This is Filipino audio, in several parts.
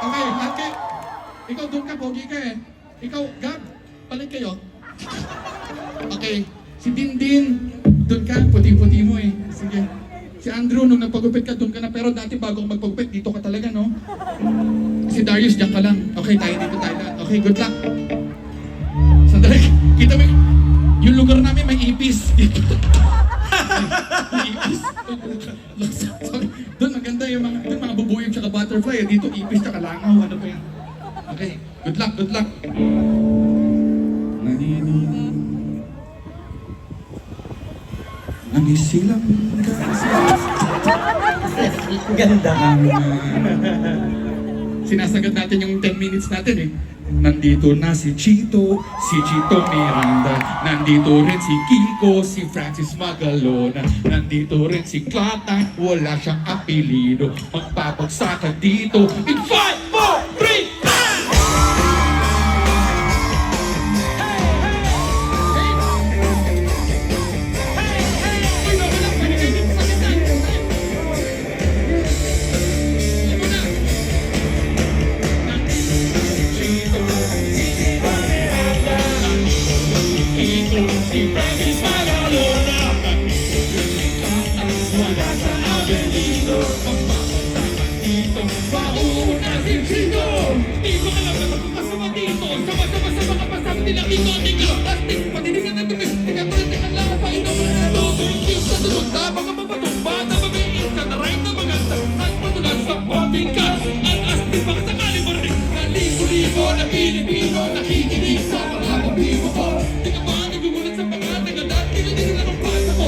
Okay, lahat kayo. Ikaw doon ka, pogi ka eh. Ikaw, Gab, balik kayo. Okay, si Dindin, doon ka, puti-puti mo eh. Sige. Si Andrew, nung nagpagupit ka, doon ka na. Pero dati bago ka magpagupit, dito ka talaga, no? Si Darius, diyan ka lang. Okay, tayo dito tayo lahat. Okay, good luck. Sandali, kita mo yung lugar namin may ipis. May ipis. Sorry. Doon maganda yung mga bubuyog tsaka butterfly. Dito ipis tsaka langaw. Ano pa yan? Okay, good luck, good luck. Nangisilang Ganda. Sinasagad natin yung 10 minutes natin eh. Nandito na si Chito Miranda. Nandito rin si Kiko, si Francis Magalona. Nandito rin si Clatang, wala siyang apelido. Magpapagsakan dito in 5, 4, 3, Pilipino, nakikinig sa mga kabibo ko. Di ka ba nagugulat sa mga nagadat? Kinilig na ng pasa ko.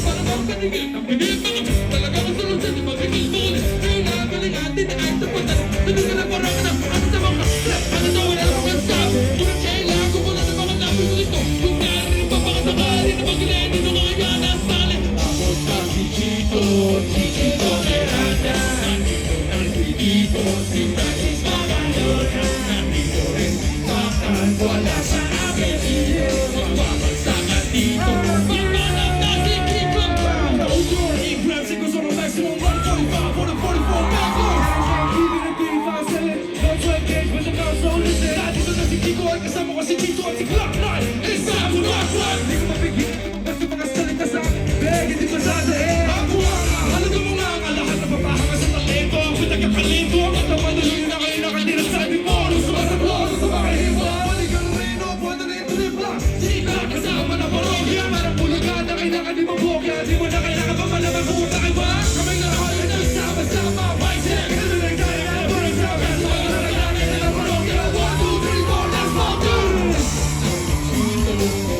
Para bang kanigil ng pinil mga talaga ang solusyon di magiging sulit. Kailangan galingan din ay sa patas. Sabi ka na parang na ang sa mga slap. Ano daw wala ng mga sab. Kung kailangan ko mula sa mga labi ko ito. Kung narin pa baka sakali na mag-ready nung mga yan ang salin. Tapos ka si Chito Miranda. Nandito ang Chito, si Francis Magalona. Wala sa akin iyo. Magpapagsakan dito. Pagmanap na si Kiko. E-grab si gusto ng maximum 145 for the 44 pesos. Even if they find selling, no to engage with the girls, so listen. Nandito na si Kiko at kasama ko si Chito at si Glock 9. It's time to rock one. Hindi ko mapigil. Basta mga salita sa beg, hindi masyado eh. Ako ang halaga mo nga ang lahat na papahanga sa talento. Ang pinagkakalento. At ang manuloy na kayo nakatira sa ating poro. Sumasaglo sa mga hiwa. Kasama na parokya, marang bulagan na kailangan di mabokya. Di mo na kailangan pa malamang kumunta kay ba? Kamay na kayo na sama-sama. Mic check, ito na tayo na parang sabi. Sa mga nalagyan na ng parokya. 1, 2, 3, 4, let's go!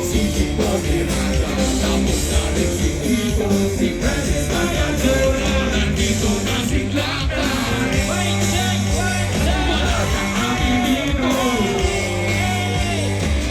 Si Chito Miranda, tapos na rin si Kiko, si Francis Magalona. Nandito na si Clata. Mic check, wala kang apelido.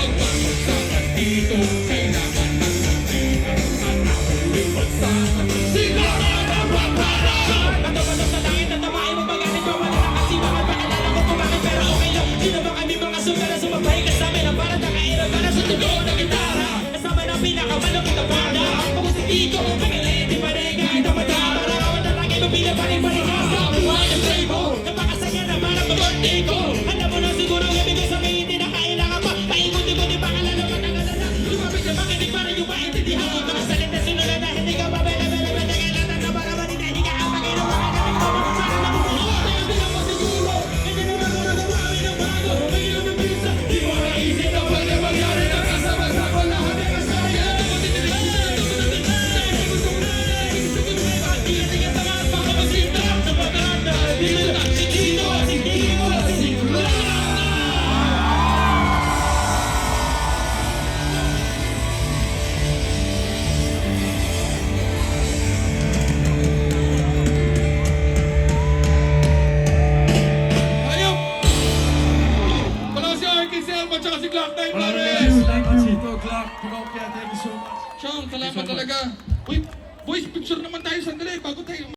Magpapagsakan dito. Kailangan ng nandito ang nakuling pagsakan. Sila na rapara! Natawanan sa langit at tamahin mo pag-anin ko. Wala na kasi mga pakilala ko kung bakit pero okay lang. Di na ba kami mga sumera sumabay ka sa amin? Ang parang nakairan ka na sa tulo ng gitara. Kasama ng pinakamalapit na banda. Ako si Tito, magaling di pa rin kahit ang mata. Parawan na lang ito pinapaling-paling ka sa buhay ng play mo. Napakasaya naman ang birthday ko. Alam mo na siguro yung ibig sabihin hindi na kailangan pa. Paikot-ikot yung pakalala ka na galala. Lumapit na makinig para yung maintindihan. Mga salita sinula na hindi ka babela-bela. Tagalan na para manita. Hindi ka kapagin ang mga gamit mo. Mga sana na bubuo. Hindi na mo siguro. Hindi na mo na nabawi ng bago. May ilang yung pizza. Di mo naisip na pwede magyari na kasama-sama ko lahat ng kasaya. Si Glock 9, pare! Thank you, Chito, Glock, Pinocchio, thank you so much. Chong, salamat talaga. Uy, boys, picture naman tayo sandali bago tayo